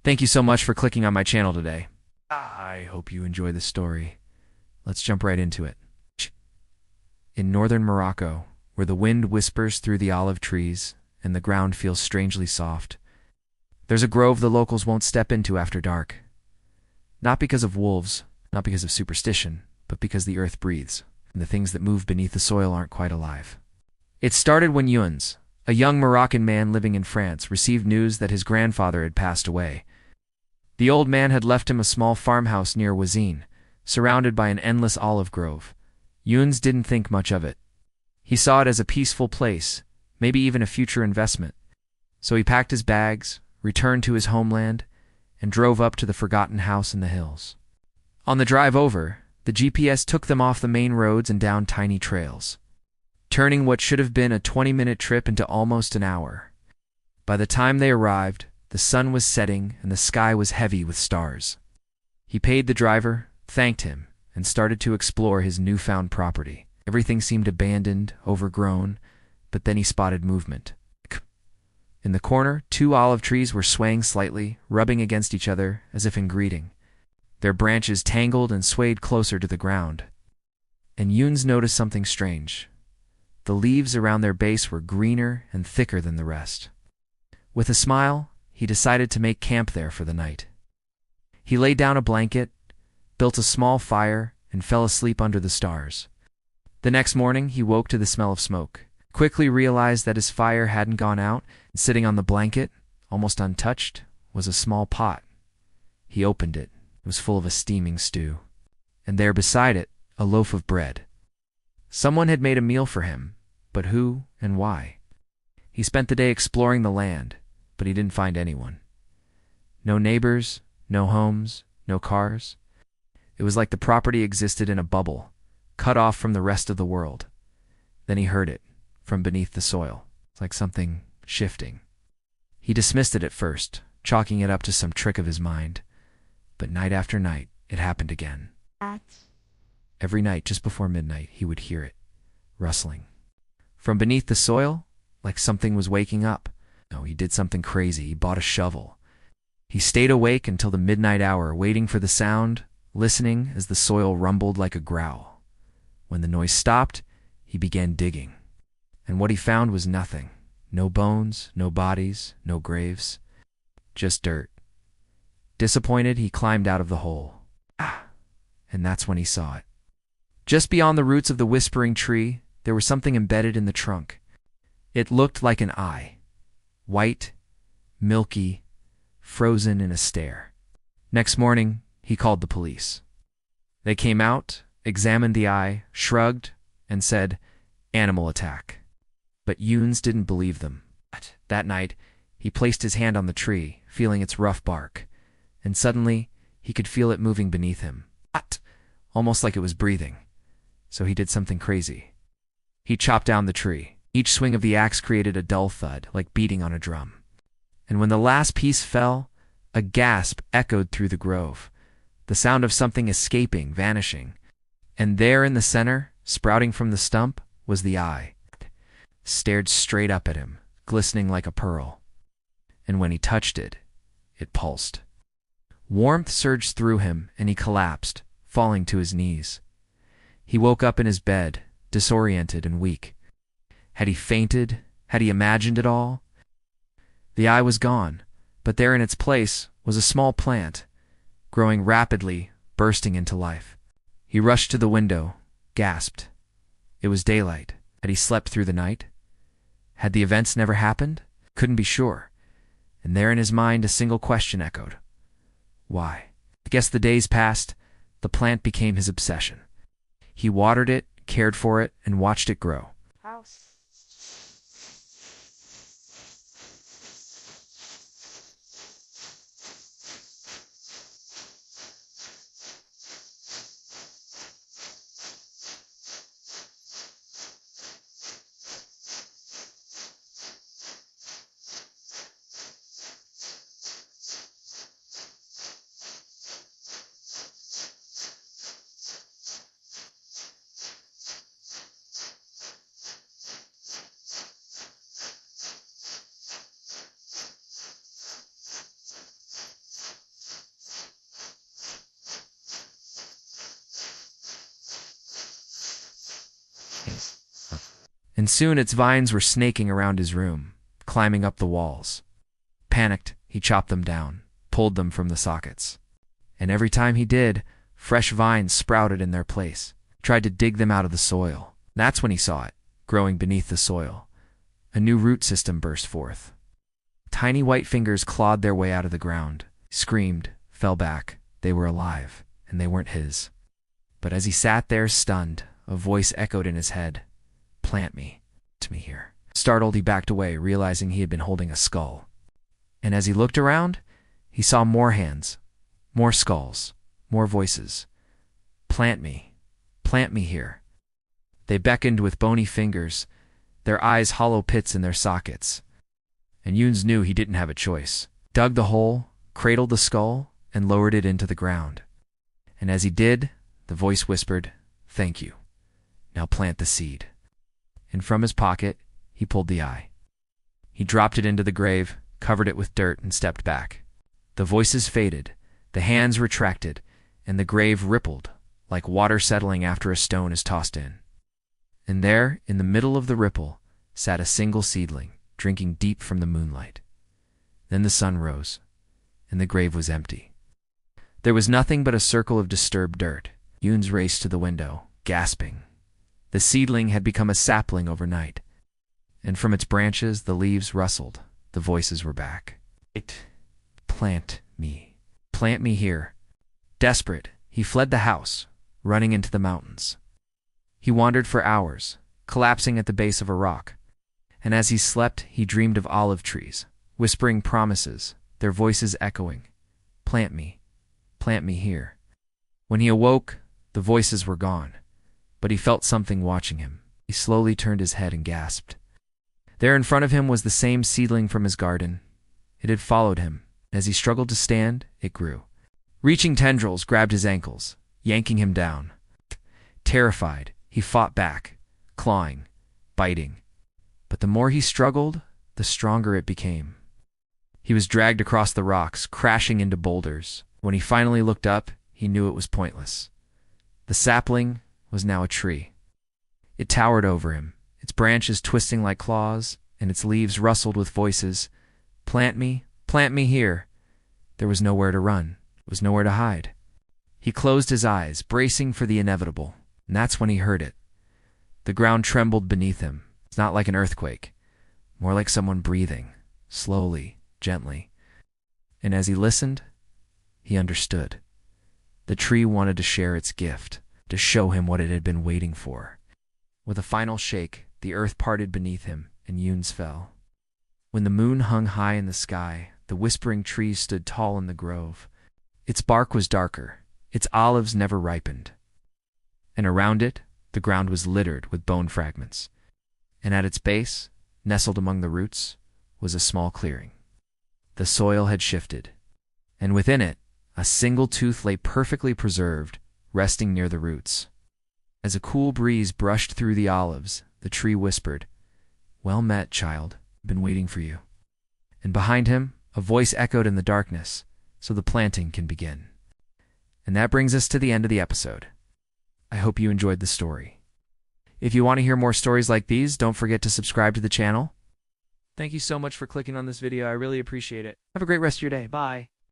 Thank you so much for clicking on my channel today. I hope you enjoy the story. Let's jump right into it. In northern Morocco, where the wind whispers through the olive trees and the ground feels strangely soft, there's a grove the locals won't step into after dark. Not because of wolves, not because of superstition, but because the earth breathes, and the things that move beneath the soil aren't quite alive. It started when Younes, a young Moroccan man living in France, received news that his grandfather had passed away. The old man had left him a small farmhouse near Wazine, surrounded by an endless olive grove. Younes didn't think much of it. He saw it as a peaceful place, maybe even a future investment. So he packed his bags, returned to his homeland, and drove up to the forgotten house in the hills. On the drive over, the GPS took them off the main roads and down tiny trails, turning what should have been a 20-minute trip into almost an hour. By the time they arrived, the sun was setting and the sky was heavy with stars. He paid the driver, thanked him, and started to explore his newfound property. Everything seemed abandoned, overgrown, but then he spotted movement. In the corner, two olive trees were swaying slightly, rubbing against each other as if in greeting. Their branches tangled and swayed closer to the ground. And Younes noticed something strange. The leaves around their base were greener and thicker than the rest. With a smile, he decided to make camp there for the night. He laid down a blanket, built a small fire, and fell asleep under the stars. The next morning, he woke to the smell of smoke, quickly realized that his fire hadn't gone out, and sitting on the blanket, almost untouched, was a small pot. He opened it. It was full of a steaming stew. And there beside it, a loaf of bread. Someone had made a meal for him, but who and why? He spent the day exploring the land, but he didn't find anyone. No neighbors, no homes, no cars. It was like the property existed in a bubble, cut off from the rest of the world. Then he heard it, from beneath the soil. It's like something shifting. He dismissed it at first, chalking it up to some trick of his mind. But night after night, it happened again. Every night, just before midnight, he would hear it, rustling. From beneath the soil, like something was waking up. No, he did something crazy. He bought a shovel. He stayed awake until the midnight hour, waiting for the sound, listening as the soil rumbled like a growl. When the noise stopped, he began digging. And what he found was nothing. No bones, no bodies, no graves. Just dirt. Disappointed, he climbed out of the hole. And that's when he saw it. Just beyond the roots of the whispering tree, there was something embedded in the trunk. It looked like an eye. White, milky, frozen in a stare. Next morning, he called the police. They came out, examined the eye, shrugged, and said, "Animal attack." But Younes didn't believe them. That night, he placed his hand on the tree, feeling its rough bark, and suddenly he could feel it moving beneath him. Almost like it was breathing. So he did something crazy. He chopped down the tree. Each swing of the axe created a dull thud, like beating on a drum. And when the last piece fell, a gasp echoed through the grove, the sound of something escaping, vanishing. And there in the center, sprouting from the stump, was the eye. Stared straight up at him, glistening like a pearl. And when he touched it, it pulsed. Warmth surged through him, and he collapsed, falling to his knees. He woke up in his bed, disoriented and weak. Had he fainted? Had he imagined it all? The eye was gone, but there in its place was a small plant, growing rapidly, bursting into life. He rushed to the window, gasped. It was daylight. Had he slept through the night? Had the events never happened? Couldn't be sure. And there in his mind a single question echoed. Why? I guess the days passed. The plant became his obsession. He watered it, cared for it, and watched it grow. And soon its vines were snaking around his room, climbing up the walls. Panicked, he chopped them down, pulled them from the sockets. And every time he did, fresh vines sprouted in their place, tried to dig them out of the soil. That's when he saw it, growing beneath the soil. A new root system burst forth. Tiny white fingers clawed their way out of the ground, screamed, fell back. They were alive, and they weren't his. But as he sat there stunned, a voice echoed in his head. "Plant me. To me here." Startled, he backed away, realizing he had been holding a skull. And as he looked around, he saw more hands, more skulls, more voices. "Plant me. Plant me here." They beckoned with bony fingers, their eyes hollow pits in their sockets. And Yoons knew he didn't have a choice. Dug the hole, cradled the skull, and lowered it into the ground. And as he did, the voice whispered, "Thank you. Now plant the seed." And from his pocket, he pulled the eye. He dropped it into the grave, covered it with dirt, and stepped back. The voices faded, the hands retracted, and the grave rippled, like water settling after a stone is tossed in. And there, in the middle of the ripple, sat a single seedling, drinking deep from the moonlight. Then the sun rose, and the grave was empty. There was nothing but a circle of disturbed dirt. Yoons raced to the window, gasping. The seedling had become a sapling overnight, and from its branches the leaves rustled. The voices were back. Plant me. Plant me here." Desperate, he fled the house, running into the mountains. He wandered for hours, collapsing at the base of a rock. And as he slept, he dreamed of olive trees, whispering promises, their voices echoing, "Plant me here." When he awoke, the voices were gone, but he felt something watching him. He slowly turned his head and gasped. There in front of him was the same seedling from his garden. It had followed him. As he struggled to stand, it grew. Reaching tendrils grabbed his ankles, yanking him down. Terrified, he fought back, clawing, biting. But the more he struggled, the stronger it became. He was dragged across the rocks, crashing into boulders. When he finally looked up, he knew it was pointless. The sapling was now a tree. It towered over him, its branches twisting like claws, and its leaves rustled with voices. Plant me here." There was nowhere to run. There was nowhere to hide. He closed his eyes, bracing for the inevitable, and that's when he heard it. The ground trembled beneath him. It's not like an earthquake, more like someone breathing, slowly, gently. And as he listened, he understood. The tree wanted to share its gift, to show him what it had been waiting for. With a final shake, the earth parted beneath him, and Yoons fell. When the moon hung high in the sky, the whispering tree stood tall in the grove. Its bark was darker, its olives never ripened. And around it, the ground was littered with bone fragments. And at its base, nestled among the roots, was a small clearing. The soil had shifted, and within it, a single tooth lay perfectly preserved, resting near the roots. As a cool breeze brushed through the olives, the tree whispered, "Well met, child. Been waiting for you." And behind him, a voice echoed in the darkness, "So the planting can begin." And that brings us to the end of the episode. I hope you enjoyed the story. If you want to hear more stories like these, don't forget to subscribe to the channel. Thank you so much for clicking on this video. I really appreciate it. Have a great rest of your day. Bye.